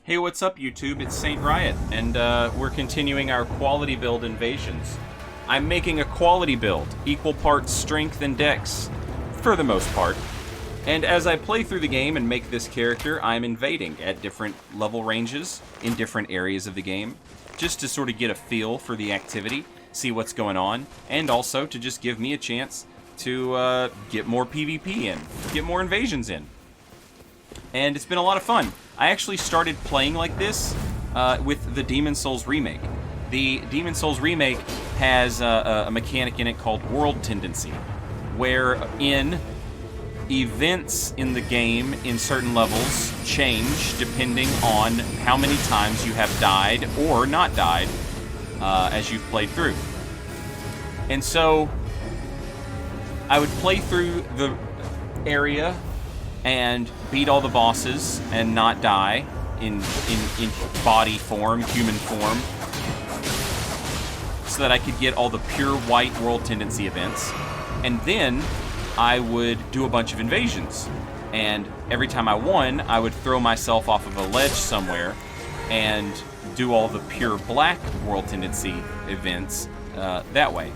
Hey, what's up, YouTube? It's Saint Riot, and we're continuing our quality build invasions. I'm making a quality build, equal parts strength and dex, for the most part. And as I play through the game and make this character, I'm invading at different level ranges in different areas of the game, just to sort of get a feel for the activity, see what's going on, and also to just give me a chance to get more PvP in, get more invasions in. And it's been a lot of fun. I actually started playing like this with the Demon Souls Remake. The Demon Souls Remake has a mechanic in it called World Tendency, wherein events in the game in certain levels change depending on how many times you have died or not died as you've played through. And so I would play through the area and beat all the bosses and not die in body form, human form, so that I could get all the pure white World Tendency events. And then I would do a bunch of invasions. And every time I won, I would throw myself off of a ledge somewhere and do all the pure black World Tendency events that way.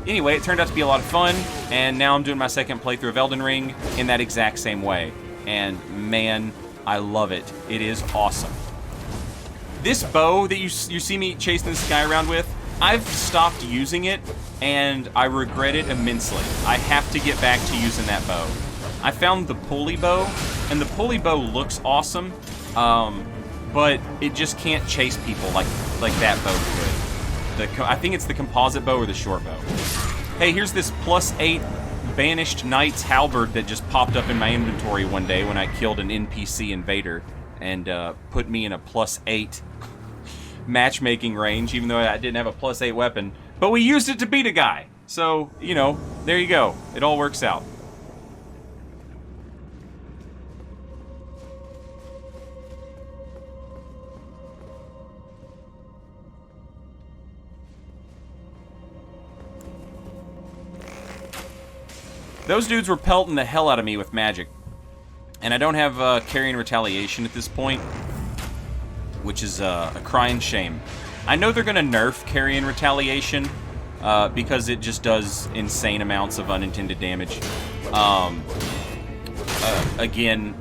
Anyway, it turned out to be a lot of fun, and now I'm doing my second playthrough of Elden Ring in that exact same way. And man, I love it. It is awesome. This bow that you see me chasing this guy around with, I've stopped using it, and I regret it immensely. I have to get back to using that bow. I found the pulley bow, and the pulley bow looks awesome, but it just can't chase people like that bow could. I think it's the composite bow or the short bow. Hey, here's this +8 Banished Knight's Halberd that just popped up in my inventory one day when I killed an NPC invader and put me in a +8 matchmaking range, even though I didn't have a +8 weapon. But we used it to beat a guy. So, you know, there you go. It all works out. Those dudes were pelting the hell out of me with magic. And I don't have Carian Retaliation at this point, which is a crying shame. I know they're going to nerf Carian Retaliation because it just does insane amounts of unintended damage. Again,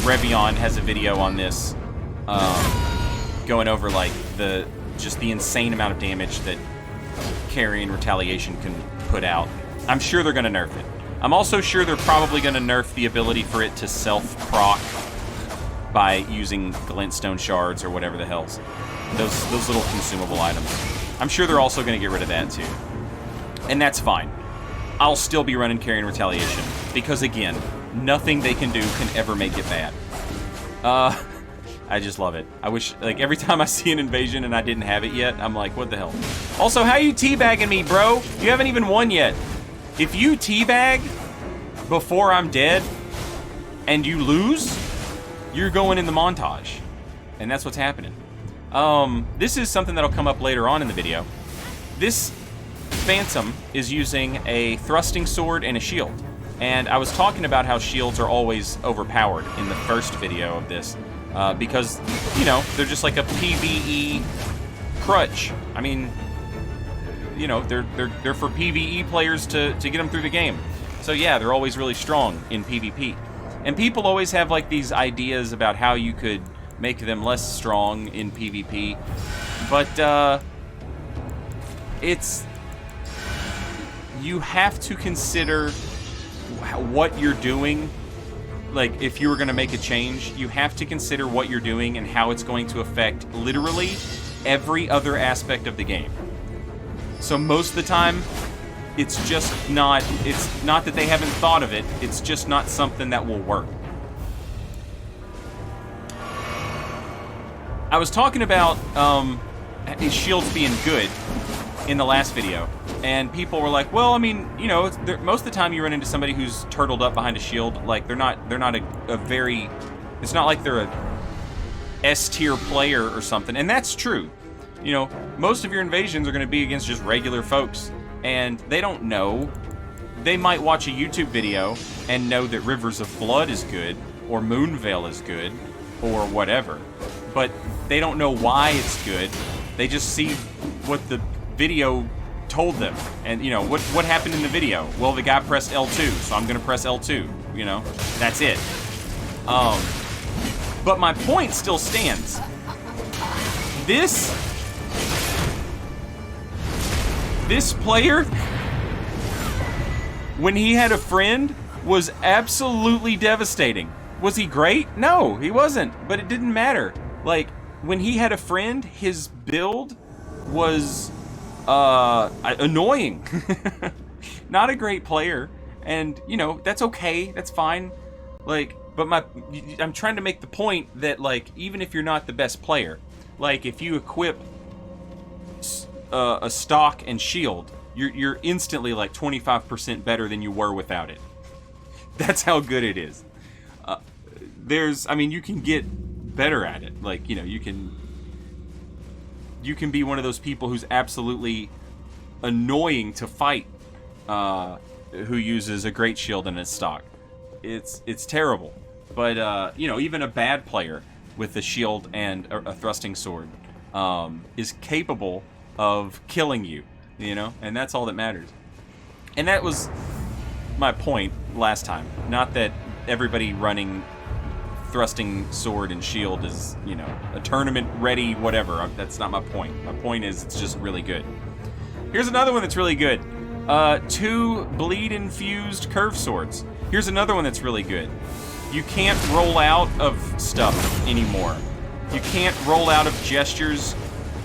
Revion has a video on this going over like the insane amount of damage that Carian Retaliation can put out. I'm sure they're going to nerf it. I'm also sure they're probably going to nerf the ability for it to self-proc by using glintstone shards or whatever the hell's. Those little consumable items. I'm sure they're also going to get rid of that too. And that's fine. I'll still be running Carian Retaliation. Because again, nothing they can do can ever make it bad. I just love it. I wish, like, every time I see an invasion and I didn't have it yet, I'm like, what the hell? Also, how you teabagging me, bro? You haven't even won yet. If you teabag before I'm dead and you lose, you're going in the montage. And that's what's happening. This is something that'll come up later on in the video. This Phantom is using a thrusting sword and a shield. And I was talking about how shields are always overpowered in the first video of this. Because, you know, they're just like a PvE crutch. I mean, you know, they're for PvE players to get them through the game. So yeah, they're always really strong in PvP. And people always have like these ideas about how you could make them less strong in PvP. But you have to consider what you're doing. Like, if you were going to make a change, you have to consider what you're doing and how it's going to affect literally every other aspect of the game. So most of the time, it's not that they haven't thought of it, it's just not something that will work. I was talking about his shields being good in the last video, and people were like, well, I mean, you know, most of the time you run into somebody who's turtled up behind a shield, like, they're not a very, it's not like they're a S-tier player or something, and that's true. You know, most of your invasions are going to be against just regular folks, and they don't know. They might watch a YouTube video and know that Rivers of Blood is good, or Moonveil is good, or whatever. but they don't know why it's good. They just see what the video told them. And, you know, what happened in the video? Well, the guy pressed L2, so I'm going to press L2, you know? That's it. But my point still stands. This player, when he had a friend, was absolutely devastating. Was he great? No, he wasn't, but it didn't matter. Like, when he had a friend, his build was annoying. Not a great player, and, you know, that's okay, that's fine. Like, but I'm trying to make the point that, like, even if you're not the best player, like, if you equip a stock and shield, you're instantly like 25% better than you were without it. That's how good it is. I mean, you can get better at it. Like, you know, you can be one of those people who's absolutely annoying to fight, who uses a great shield in his stock. It's terrible. But, you know, even a bad player with a shield and a thrusting sword is capable of killing you, you know? And that's all that matters. And that was my point last time. Not that everybody running thrusting sword and shield is, you know, a tournament ready whatever. That's not my point. My point is it's just really good. Here's another one that's really good. 2 bleed infused curve swords. Here's another one that's really good. You can't roll out of stuff anymore. You can't roll out of gestures.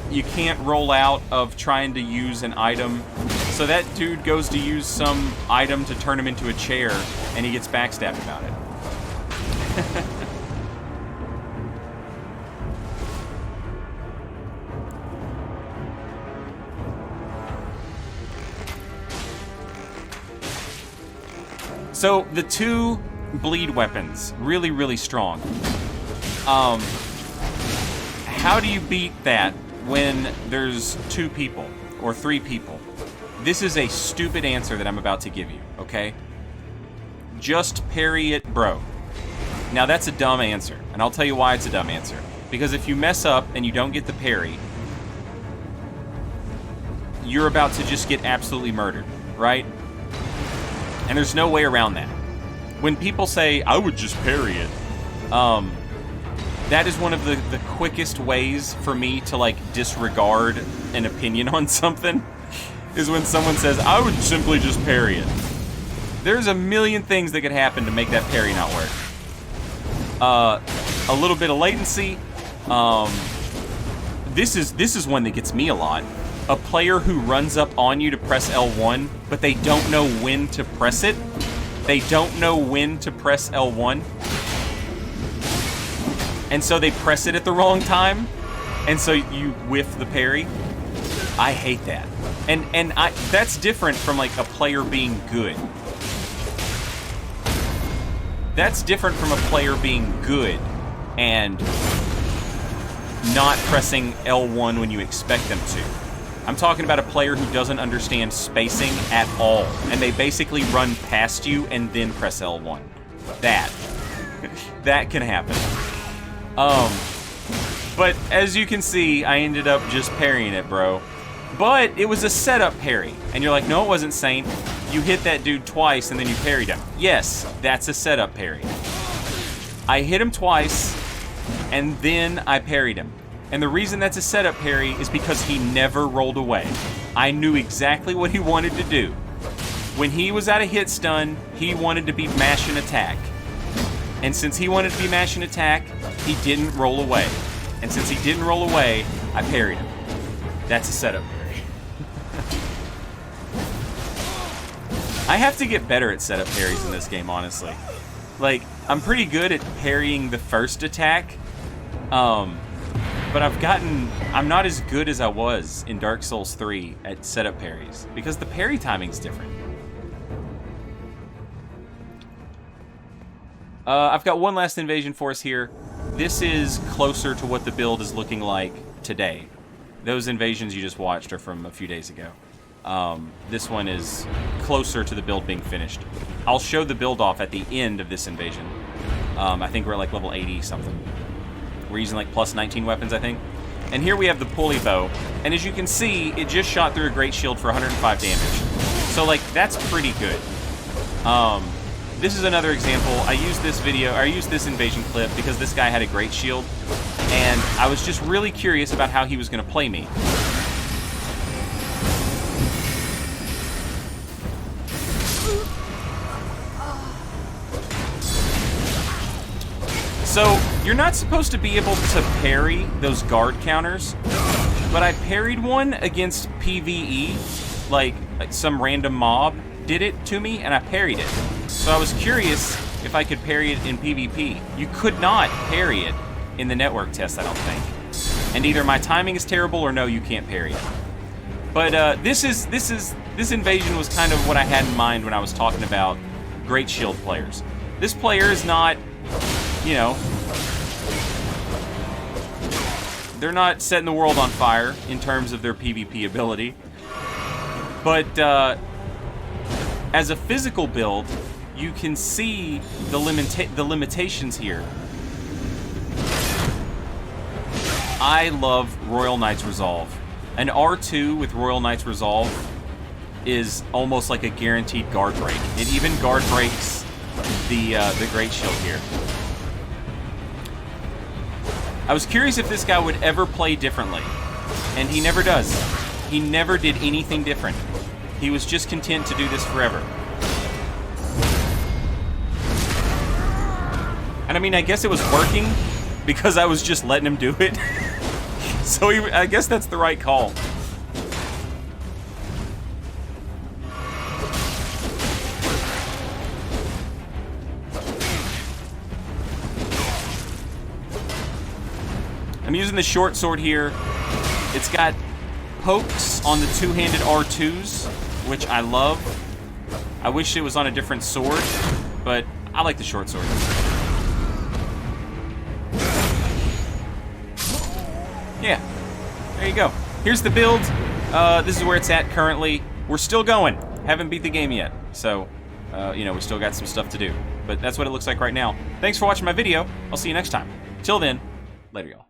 You can't roll out of trying to use an item. So that dude goes to use some item to turn him into a chair, and he gets backstabbed about it. So the 2 bleed weapons, really, really strong. How do you beat that when there's 2 people or 3 people? This is a stupid answer that I'm about to give you, okay? Just parry it, bro. Now that's a dumb answer, and I'll tell you why it's a dumb answer. Because if you mess up and you don't get the parry, you're about to just get absolutely murdered, right? And there's no way around that. When people say, I would just parry it, that is one of the quickest ways for me to, like, disregard an opinion on something, is when someone says, I would simply just parry it. There's a million things that could happen to make that parry not work. A little bit of latency. This is one that gets me a lot. A player who runs up on you to press L1, but they don't know when to press it. They don't know when to press L1. And so they press it at the wrong time, and so you whiff the parry. I hate that. And that's different from, like, a player being good. That's different from a player being good and not pressing L1 when you expect them to. I'm talking about a player who doesn't understand spacing at all, and they basically run past you and then press L1. That can happen. But as you can see, I ended up just parrying it, bro. But it was a setup parry, and you're like, no, it wasn't, Saint. You hit that dude twice and then you parried him. Yes, that's a setup parry. I hit him twice, and then I parried him. And the reason that's a setup parry is because he never rolled away. I knew exactly what he wanted to do. When he was at a hit stun, he wanted to be mash and attack. And since he wanted to be mash and attack, he didn't roll away. And since he didn't roll away, I parried him. That's a setup parry. I have to get better at setup parries in this game, honestly. Like, I'm pretty good at parrying the first attack, but I'm not as good as I was in Dark Souls 3 at setup parries, because the parry timing's different. I've got one last invasion for us here. This is closer to what the build is looking like today. Those invasions you just watched are from a few days ago. This one is closer to the build being finished. I'll show the build off at the end of this invasion. I think we're at like level 80 something. We're using like plus 19 weapons, I think. And here we have the pulley bow. And as you can see, it just shot through a great shield for 105 damage. So like, that's pretty good. This is another example. I used this invasion clip because this guy had a great shield. And I was just really curious about how he was going to play me. So, you're not supposed to be able to parry those guard counters, but I parried one against PvE, like some random mob did it to me, and I parried it. So I was curious if I could parry it in PvP. You could not parry it in the network test, I don't think. And either my timing is terrible or no, you can't parry it. But this invasion was kind of what I had in mind when I was talking about great shield players. This player is not, you know, they're not setting the world on fire in terms of their PvP ability. But as a physical build, you can see the limitations here. I love Royal Knight's Resolve. An R2 with Royal Knight's Resolve is almost like a guaranteed guard break. It even guard breaks the Great Shield here. I was curious if this guy would ever play differently, and he never does. He never did anything different. He was just content to do this forever. And I mean, I guess it was working because I was just letting him do it. So I guess that's the right call. I'm using the short sword here. It's got pokes on the two-handed R2s, which I love. I wish it was on a different sword, but I like the short sword. Yeah, there you go. Here's the build. This is where it's at currently. We're still going. Haven't beat the game yet, so you know, we still got some stuff to do. But that's what it looks like right now. Thanks for watching my video. I'll see you next time. Till then, later, y'all.